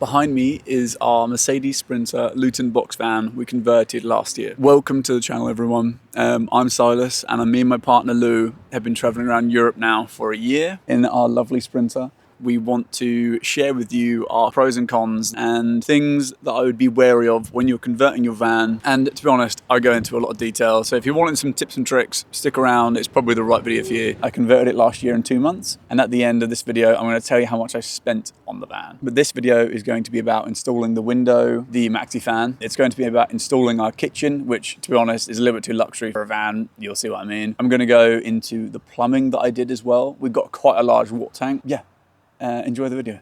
Behind me is our Mercedes Sprinter Luton box van we converted last year. Welcome to the channel, everyone. I'm Silas, and me and my partner Lou have been traveling around Europe now for a year in our lovely Sprinter. We want to share with you our pros and cons and things that I would be wary of when you're converting your van. And to be honest, I go into a lot of detail. So if you're wanting some tips and tricks, stick around. It's probably the right video for you. I converted it last year in 2 months. And at the end of this video, I'm going to tell you how much I spent on the van. But this video is going to be about installing the window, the Maxxair fan. It's going to be about installing our kitchen, which to be honest is a little bit too luxury for a van. You'll see what I mean. I'm going to go into the plumbing that I did as well. We've got quite a large water tank. Yeah. Enjoy the video.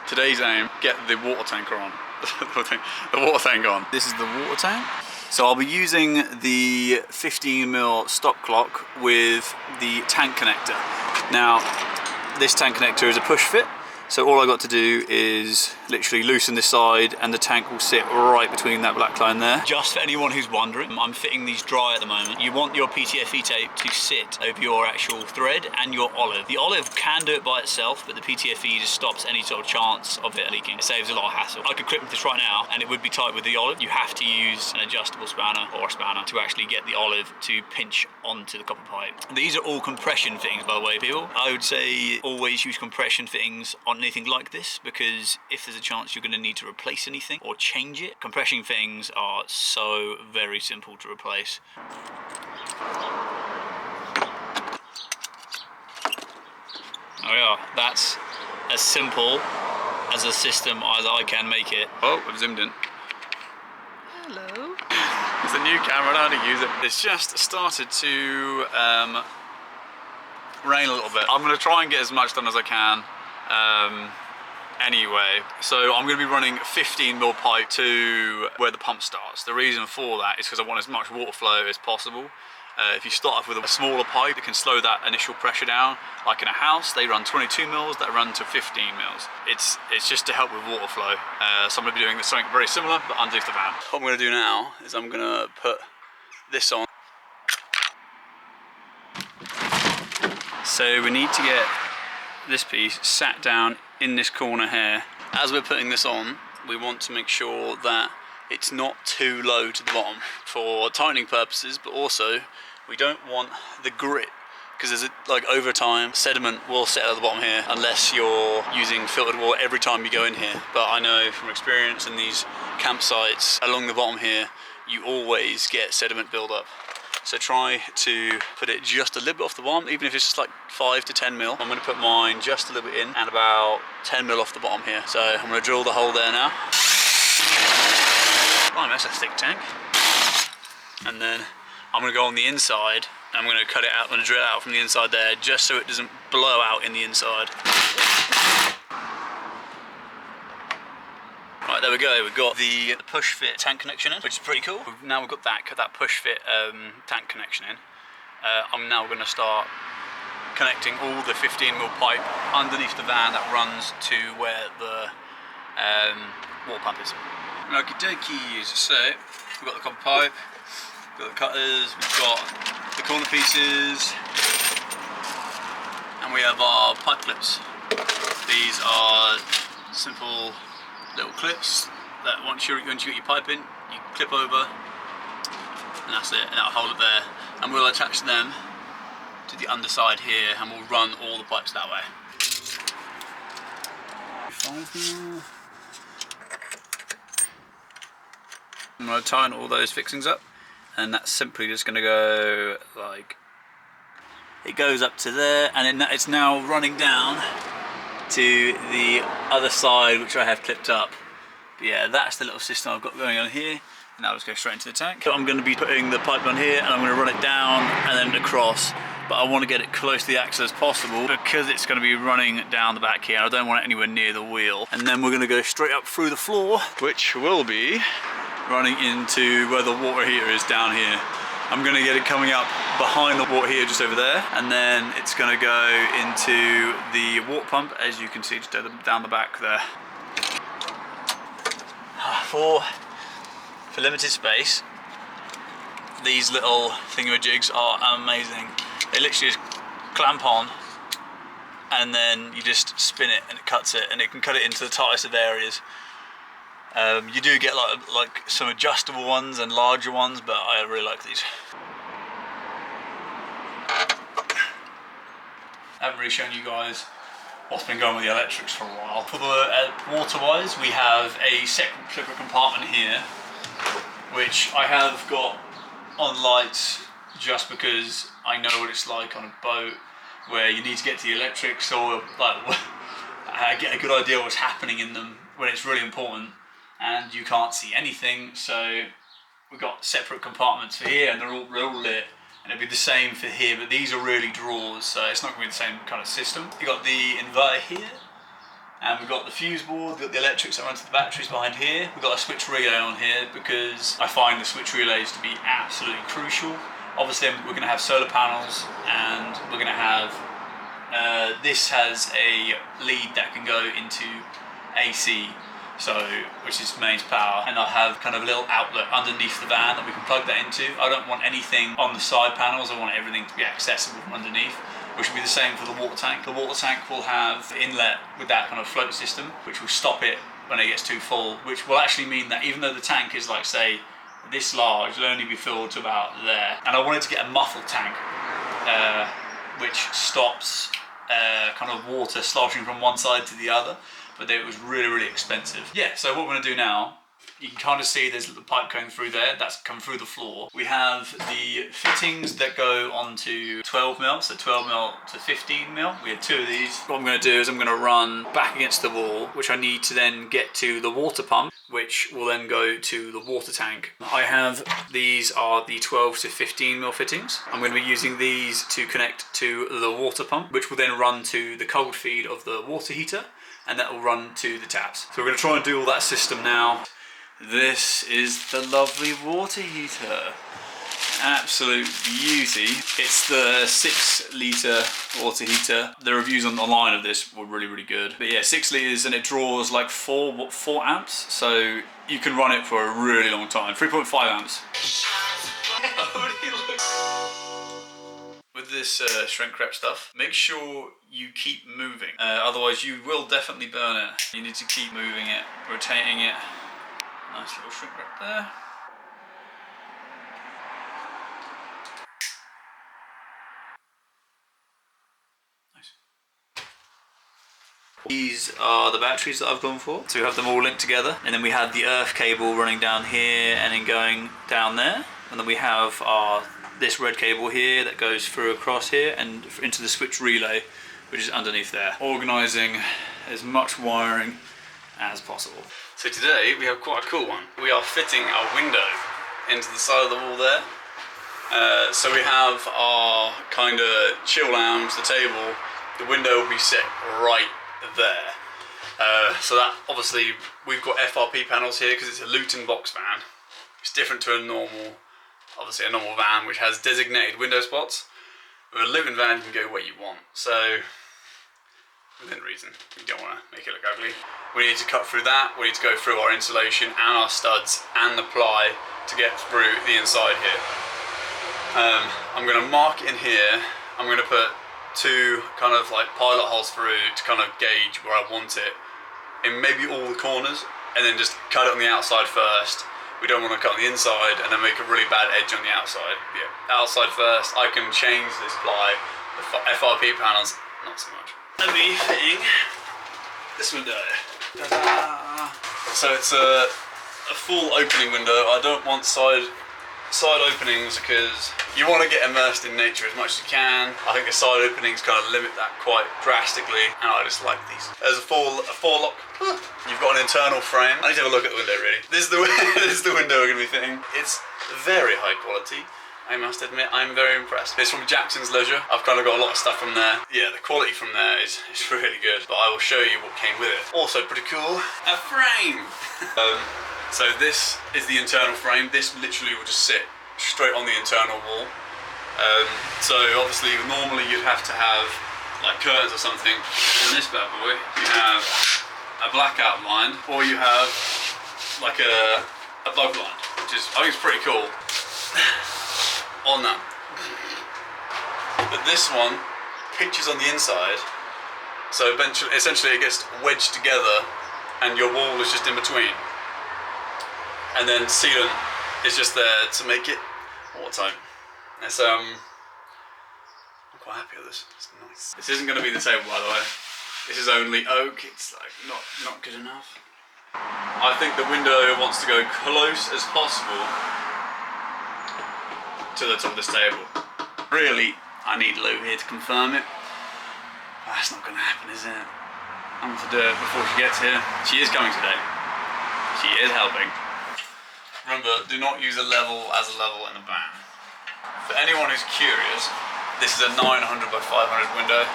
Today's aim, get the water tanker on. The water tank on. This is the water tank. So I'll be using the 15mm stop clock with the tank connector. Now, this tank connector is a push fit. So all I got to do is literally loosen this side and the tank will sit right between that black line there. Just for anyone who's wondering, I'm fitting these dry at the moment. You want your PTFE tape to sit over your actual thread and your olive. The olive can do it by itself, but the PTFE just stops any sort of chance of it leaking. It saves a lot of hassle. I could grip this right now and it would be tight with the olive. You have to use an adjustable spanner or a spanner to actually get the olive to pinch onto the copper pipe. These are all compression fittings, by the way, people. I would say always use compression fittings on anything like this, because if there's a chance you're going to need to replace anything or change it, compression fittings are so very simple to replace. Oh yeah, that's as simple as a system as I can make it. Oh, I've zoomed in. Hello. It's a new camera, I know how to use it. It's just started to rain a little bit. I'm going to try and get as much done as I can. Anyway, so I'm going to be running 15mm pipe to where the pump starts. The reason for that is because I want as much water flow as possible. If you start off with a smaller pipe, it can slow that initial pressure down. Like in a house, they run 22mm, that run to 15mm. It's just to help with water flow. So I'm going to be doing something very similar, but underneath the van. What I'm going to do now is I'm going to put this on. So we need to get this piece sat down in this corner here. As we're putting this on, we want to make sure that it's not too low to the bottom for tightening purposes, but also we don't want the grit, because there's like over time sediment will settle at the bottom here unless you're using filtered water every time you go in here. But I know from experience in these campsites along the bottom here, you always get sediment build-up. So try to put it just a little bit off the bottom, even if it's just like 5 to 10mm. I'm going to put mine just a little bit in and about 10mm off the bottom here. So I'm going to drill the hole there now. Oh, that's a thick tank. And then I'm going to go on the inside. I'm going to cut it out, I'm going to drill it out from the inside there, just so it doesn't blow out in the inside. Right, there we go, we've got the push fit tank connection in, which is pretty cool. Now we've got that push fit tank connection in. I'm now going to start connecting all the 15mm pipe underneath the van that runs to where the water pump is. Okie dokies, so we've got the copper pipe, we've got the cutters, we've got the corner pieces, and we have our pipe clips. These are simple little clips that once you get your pipe in, you clip over, and that's it, and that'll hold it there. And we'll attach them to the underside here, and we'll run all the pipes that way. 5mm. I'm going to tighten all those fixings up, and that's simply just going to go like, it goes up to there, and it's now running down to the other side, which I have clipped up. But yeah, that's the little system I've got going on here. And now let's go straight into the tank. So I'm going to be putting the pipe on here, and I'm going to run it down and then across. But I want to get it close to the axle as possible, because it's going to be running down the back here. I don't want it anywhere near the wheel. And then we're going to go straight up through the floor, which will be running into where the water heater is down here. I'm going to get it coming up behind the water heater just over there, and then it's going to go into the water pump, as you can see just down the back there. For limited space, these little thingamajigs are amazing. They literally just clamp on and then you just spin it and it cuts it, and it can cut it into the tightest of areas. You do get like some adjustable ones and larger ones, but I really like these. I haven't really shown you guys what's been going with the electrics for a while. For the water-wise, we have a separate compartment here, which I have got on lights just because I know what it's like on a boat where you need to get to the electrics, or like get a good idea what's happening in them when it's really important and you can't see anything. So we've got separate compartments for here, and they're all lit. And it'll be the same for here, but these are really drawers, so it's not going to be the same kind of system. You've got the inverter here, and we've got the fuse board, we've got the electrics that run to the batteries behind here. We've got a switch relay on here because I find the switch relays to be absolutely crucial. Obviously we're going to have solar panels, and we're going to have, this has a lead that can go into AC, so which is mains power, and I have kind of a little outlet underneath the van that we can plug that into. I don't want anything on the side panels, I want everything to be accessible from underneath, which will be the same for the water tank. The water tank will have the inlet with that kind of float system, which will stop it when it gets too full, which will actually mean that even though the tank is like, say, this large, it'll only be filled to about there. And I wanted to get a muffled tank, which stops kind of water sloshing from one side to the other, but it was really, really expensive. Yeah, so what we're gonna do now, you can kind of see there's a little pipe going through there, that's come through the floor. We have the fittings that go onto 12mm, so 12mm to 15mm. We have two of these. What I'm gonna do is I'm gonna run back against the wall, which I need to then get to the water pump, which will then go to the water tank. I have, these are the 12 to 15mm fittings. I'm going to be using these to connect to the water pump, which will then run to the cold feed of the water heater, and that will run to the taps. So we're going to try and do all that system now. This is the lovely water heater. Absolute beauty. It's the 6 litre water heater. The reviews online of this were really, really good. But yeah, 6 litres, and it draws like 4 amps. So you can run it for a really long time. 3.5 amps. With this shrink wrap stuff, make sure you keep moving. Otherwise you will definitely burn it. You need to keep moving it, rotating it. Nice little shrink wrap there. These are the batteries that I've gone for. So we have them all linked together, and then we have the earth cable running down here and then going down there, and then we have this red cable here that goes through across here and into the switch relay, which is underneath there. Organising as much wiring as possible. So today we have quite a cool one. We are fitting a window into the side of the wall there. So we have our kind of chill lounge, the table. The window will be set right there. So that, obviously, we've got FRP panels here because it's a Luton box van. It's different to a normal, obviously a normal van which has designated window spots. With a Luton van you can go where you want. So, within reason, you don't want to make it look ugly. We need to cut through that, we need to go through our insulation and our studs and the ply to get through the inside here. I'm going to mark in here, I'm going to put 2 kind of like pilot holes through to kind of gauge where I want it in maybe all the corners, and then just cut it on the outside first. We don't want to cut on the inside and then make a really bad edge on the outside. Yeah, outside first. I can change this ply. The FRP panels, not so much. Let me fitting this window. So it's a full opening window. I don't want side openings because you want to get immersed in nature as much as you can. I think the side openings kind of limit that quite drastically, and I just like these. There's a four-lock. You've got an internal frame. I need to have a look at the window really. This is the window we're going to be fitting. It's very high quality. I must admit, I'm very impressed. It's from Jackson's Leisure. I've kind of got a lot of stuff from there. Yeah, the quality from there is really good, but I will show you what came with it. Also pretty cool, a frame. So this is the internal frame. This literally will just sit straight on the internal wall. So obviously normally you'd have to have like curtains or something. In this bad boy you have a black outline, or you have like a bug line, which is, I think it's pretty cool. On that. But this one, pictures on the inside, So eventually, essentially it gets wedged together and your wall is just in between. And then sealant is just there to make it watertight. It's I'm quite happy with this. It's nice. This isn't going to be the table, by the way. This is only oak. It's like not good enough. I think the window wants to go close as possible to the top of this table. Really, I need Lou here to confirm it. That's not going to happen, is it? I'm going to do it before she gets here. She is coming today. She is helping. Remember, do not use a level as a level in the van. For anyone who's curious, this is a 900 by 500 window.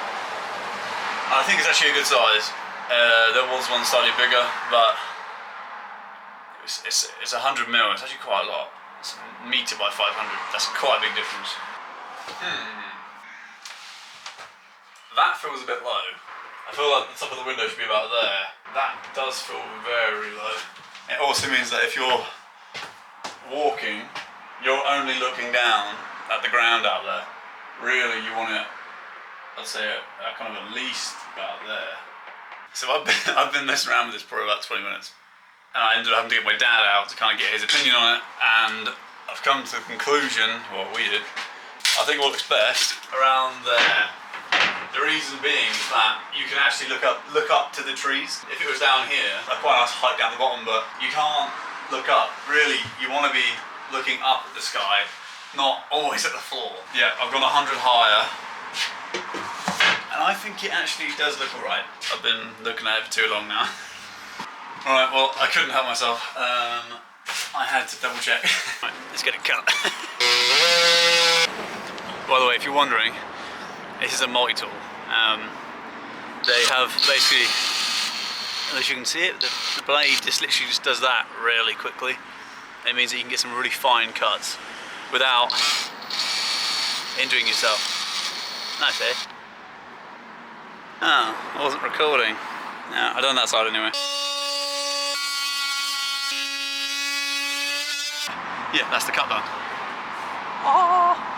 I think it's actually a good size. There was one slightly bigger, but it's 100 mil. It's actually quite a lot. It's a metre by 500. That's quite a big difference. That feels a bit low. I feel like the top of the window should be about there. That does feel very low. It also means that if you're walking, you're only looking down at the ground out there. Really, you want it, I'd say, kind of at least about there. So I've been messing around with this for about 20 minutes, and I ended up having to get my dad out to kind of get his opinion on it, and I've come to the conclusion, well, we did, I think it looks best around there. The reason being is that you can actually look up to the trees. If it was down here, a quite nice height down the bottom, but you can't look up. Really, you want to be looking up at the sky, not always at the floor. Yeah, I've gone 100 higher, and I think it actually does look alright. I've been looking at it for too long now. Alright, well, I couldn't help myself. I had to double check. Right, let's get it cut. By the way, if you're wondering, this is a multi-tool. They have basically, as you can see it, the blade just literally just does that really quickly. It means that you can get some really fine cuts without injuring yourself. Nice, eh? Oh, I wasn't recording. No, I've done that side anyway. Yeah, that's the cut done. Oh.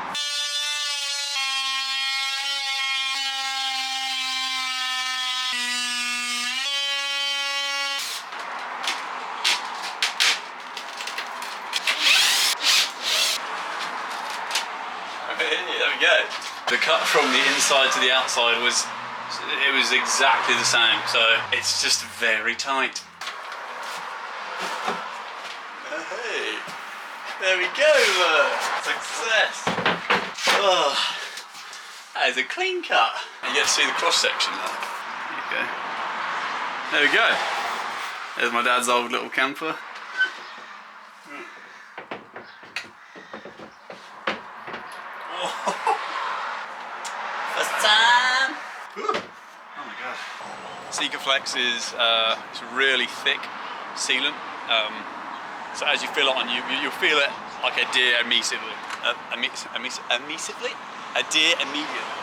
There we go. The cut from the inside to the outside was exactly the same, so it's just very tight. Hey, there we go. Success. Oh, that is a clean cut. You get to see the cross section there. There we go. There's my dad's old little camper. First time! Ooh. Oh my god. Sikaflex is it's really thick sealant. So as you feel it on you'll feel it like adhere immediately. Adhere immediately.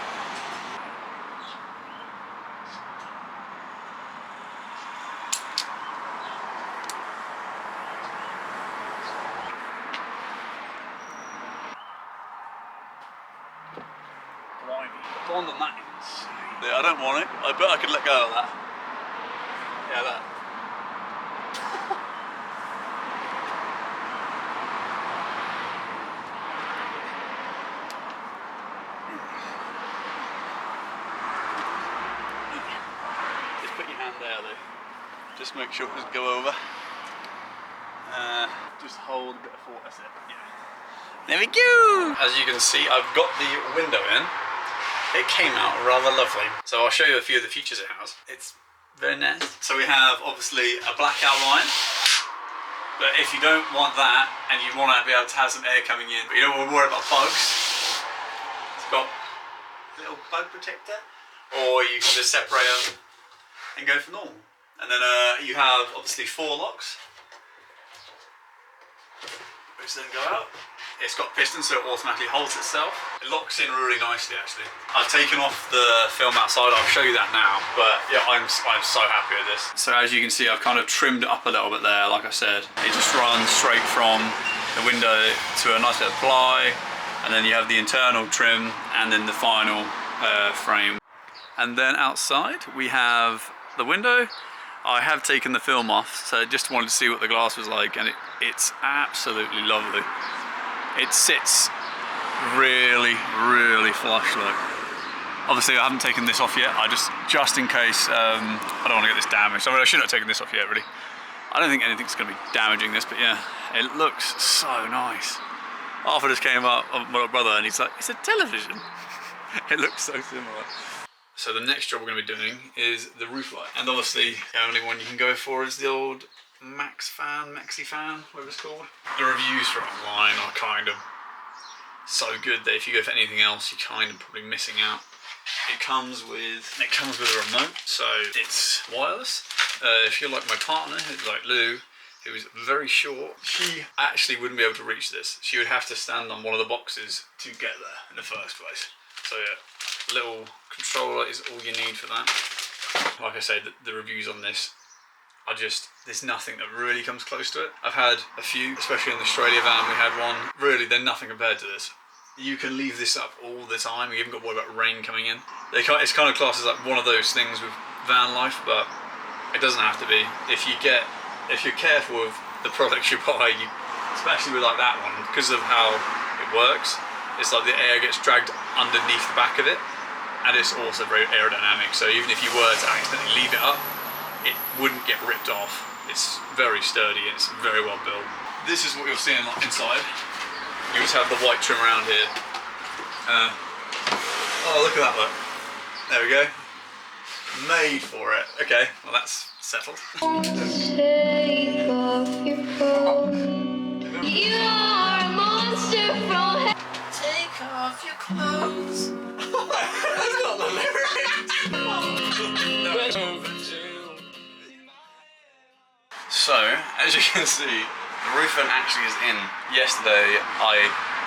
Bond on that is, yeah, I don't want it. I bet I could let go of that. Yeah, that. Just put your hand there, though. Just make sure it doesn't go over. Just hold a bit of force. That's it. Yeah. There we go. As you can see, I've got the window in. It came out rather lovely. So I'll show you a few of the features it has. It's very nice. So we have obviously a black outline, but if you don't want that and you want to be able to have some air coming in, but you don't want to worry about bugs, it's got a little bug protector, or you can just separate them and go for normal. And then you have obviously 4 locks, which then go out. It's got pistons, so it automatically holds itself. It locks in really nicely, actually. I've taken off the film outside. I'll show you that now. But yeah, I'm so happy with this. So as you can see, I've kind of trimmed it up a little bit there. Like I said, it just runs straight from the window to a nice bit of ply, and then you have the internal trim, and then the final frame. And then outside we have the window. I have taken the film off, so I just wanted to see what the glass was like, and it's absolutely lovely. It sits really, really flush, look. Obviously I haven't taken this off yet, just in case, I don't want to get this damaged. I mean, I shouldn't have taken this off yet, really. I don't think anything's going to be damaging this, but yeah, it looks so nice. Arthur just came up, my brother, and he's like, it's a television. It looks so similar. So the next job we're going to be doing is the roof light. And obviously the only one you can go for is the old Maxxi fan, whatever it's called. The reviews for it online are kind of so good that if you go for anything else, you're kind of probably missing out. It comes with a remote, so it's wireless. If you're like my partner, who's like Lou, who's very short, she actually wouldn't be able to reach this. She would have to stand on one of the boxes to get there in the first place. So yeah, little controller is all you need for that. Like I said, the reviews on this are just, there's nothing that really comes close to it. I've had a few, especially in the Australia van, we had one. Really, they're nothing compared to this. You can leave this up all the time. You haven't got to worry about rain coming in. It's kind of classed as like one of those things with van life, but it doesn't have to be. If you're careful with the products you buy, especially with like that one, because of how it works, it's like the air gets dragged underneath the back of it, and it's also very aerodynamic. So even if you were to accidentally leave it up, it wouldn't get ripped off. It's very sturdy and it's very well built. This is what you're seeing inside. You just have the white trim around here. Oh, look at that look. There we go. Made for it. Okay, well that's settled. Take off your clothes. You are a monster from hell. Take off your clothes. That's not the lyrics. So, as you can see, the roof vent actually is in. Yesterday, I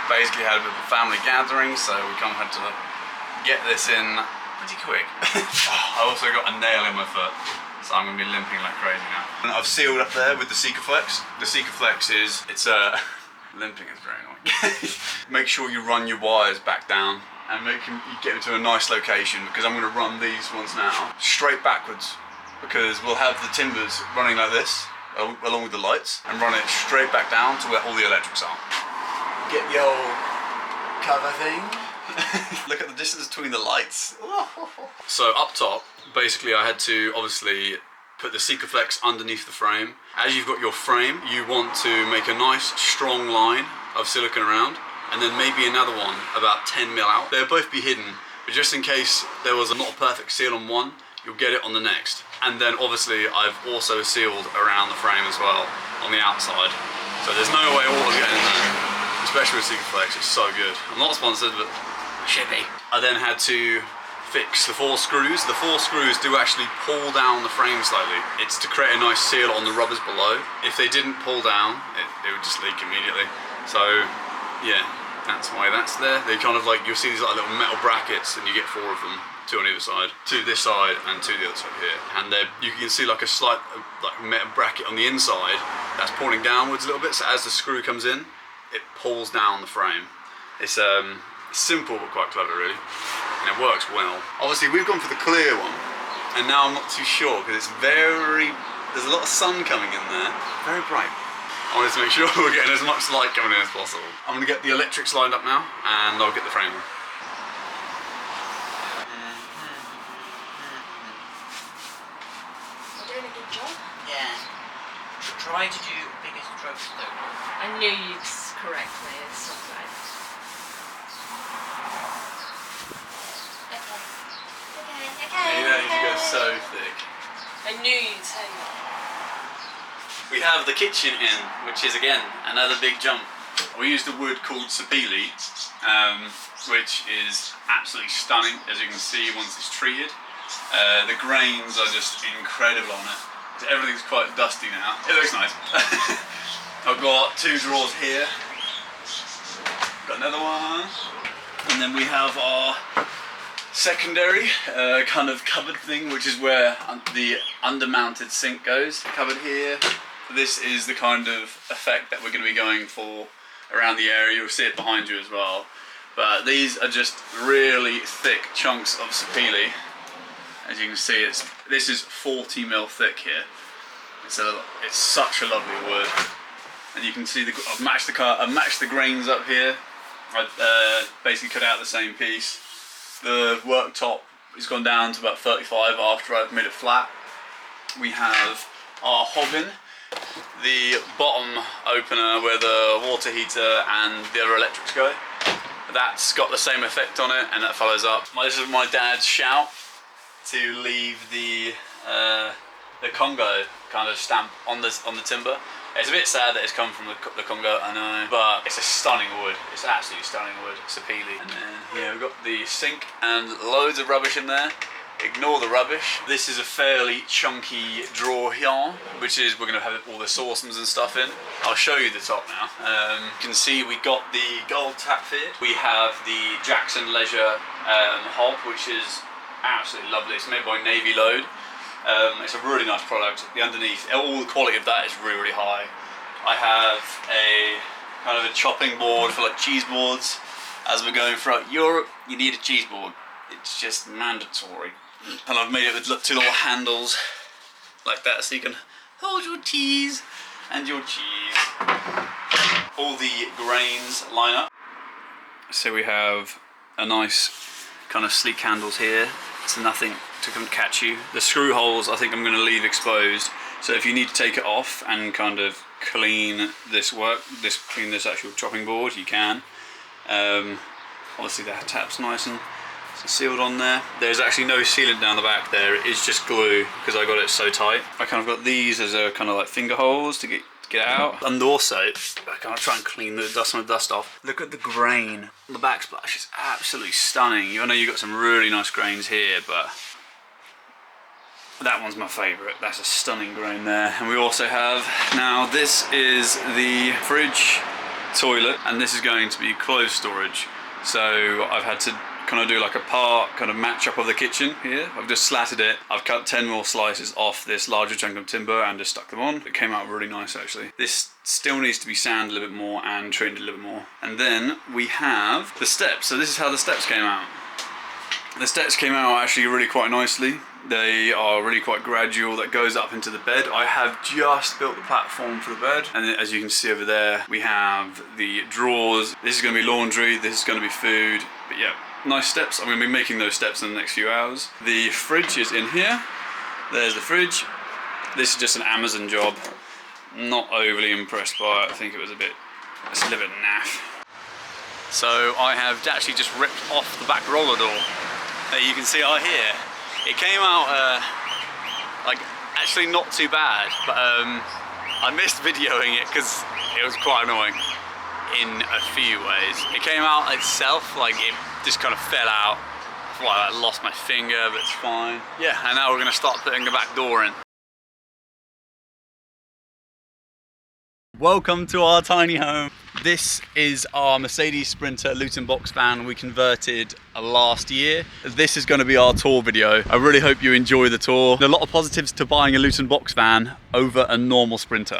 basically had a bit of a family gathering, so we kind of had to get this in pretty quick. I also got a nail in my foot, so I'm going to be limping like crazy now. And I've sealed up there with the Sikaflex. The Sikaflex is, limping is very annoying. Make sure you run your wires back down and you get into a nice location, because I'm going to run these ones now straight backwards, because we'll have the timbers running like this along with the lights, and run it straight back down to where all the electrics are. Get the old cover thing. Look at the distance between the lights. So up top, basically I had to obviously put the Sikaflex underneath the frame. As you've got your frame, you want to make a nice strong line of silicone around, and then maybe another one about 10 mil out. They'll both be hidden, but just in case there was not a perfect seal on one, you'll get it on the next. And then obviously I've also sealed around the frame as well on the outside. So there's no way water's getting in there, especially with Sikaflex. It's so good. I'm not sponsored, but it should be. I then had to fix the 4 screws. The 4 screws do actually pull down the frame slightly. It's to create a nice seal on the rubbers below. If they didn't pull down, it would just leak immediately. So yeah, that's why that's there. They kind of like, you'll see these like little metal brackets, and you get 4 of them. 2 on either side, to this side and to the other side here. And you can see like a slight like metal bracket on the inside that's pulling downwards a little bit, so as the screw comes in, it pulls down the frame. It's simple but quite clever really, and it works well. Obviously we've gone for the clear one, and now I'm not too sure because it's there's a lot of sun coming in there, very bright. I wanted to make sure we're getting as much light coming in as possible. I'm going to get the electrics lined up now, and I'll get the frame on. Try to do biggest strokes though. I knew you'd correct me. It's not right. Okay. Yeah, you go so thick. I knew you'd say that. We have the kitchen in, which is again another big jump. We used a wood called sapele, which is absolutely stunning, as you can see once it's treated. The grains are just incredible on it. Everything's quite dusty now. It looks nice. I've got 2 drawers here. Got another one. And then we have our secondary kind of cupboard thing, which is where the under-mounted sink goes. Cupboard here. This is the kind of effect that we're going to be going for around the area. You'll see it behind you as well. But these are just really thick chunks of sapele. As you can see, this is 40 mil thick here. It's such a lovely wood, and you can see I've matched the grains up here. I basically cut out the same piece. The worktop has gone down to about 35 after I've made it flat. We have our hobbin, the bottom opener where the water heater and the other electrics go. That's got the same effect on it, and that follows up. This is my dad's shout to leave the Congo kind of stamp on the timber. It's a bit sad that it's come from the Congo, I know, but it's a stunning wood. It's absolutely stunning wood. It's a peely. And then here we've got the sink and loads of rubbish in there. Ignore the rubbish. This is a fairly chunky drawer here, which is we're going to have all the saucepans and stuff in. I'll show you the top now. You can see we got the gold tap fit. We have the Jackson Leisure hob, which is absolutely lovely. It's made by Navy Load. It's a really nice product. The underneath, all the quality of that is really, really high. I have a kind of a chopping board for like cheese boards. As we're going throughout Europe, you need a cheese board. It's just mandatory. And I've made it with two little handles like that, so you can hold your teas and your cheese. All the grains line up. So we have a nice kind of sleek handles here, so nothing to come catch you. The screw holes I think I'm going to leave exposed, so if you need to take it off and kind of clean this actual chopping board, you can. Obviously that tap's nice and sealed on there. There's actually no sealant down the back there, it is just glue because I got it so tight. I kind of got these as a kind of like finger holes to get out. And also, I kind of try and clean some of the dust off. Look at the grain. The backsplash is absolutely stunning. I know you've got some really nice grains here, but that one's my favourite. That's a stunning grain there. And we also have, now this is the fridge, toilet, and this is going to be clothes storage. So I've had to kind of do like a part kind of match up of the kitchen here. I've just slatted it. I've cut 10 more slices off this larger chunk of timber and just stuck them on. It came out really nice actually. This still needs to be sanded a little bit more and trimmed a little bit more. And then we have the steps. So this is how the steps came out. The steps came out actually really quite nicely. They are really quite gradual, that goes up into the bed. I have just built the platform for the bed. And then, as you can see over there, we have the drawers. This is going to be laundry, this is going to be food. But yeah, nice steps. I'm going to be making those steps in the next few hours. The fridge is in here. There's the fridge. This is just an Amazon job. Not overly impressed by it. I think it's a little bit naff. So I have actually just ripped off the back roller door. You can see out here. It came out like actually not too bad, but I missed videoing it because it was quite annoying in a few ways. It came out itself, like it just kind of fell out. I lost my finger, but it's fine. Yeah, and now we're going to start putting the back door in. Welcome to our tiny home. This is our Mercedes Sprinter Luton box van we converted last year. This is going to be our tour video. I really hope you enjoy the tour. There are a lot of positives to buying a Luton box van over a normal Sprinter.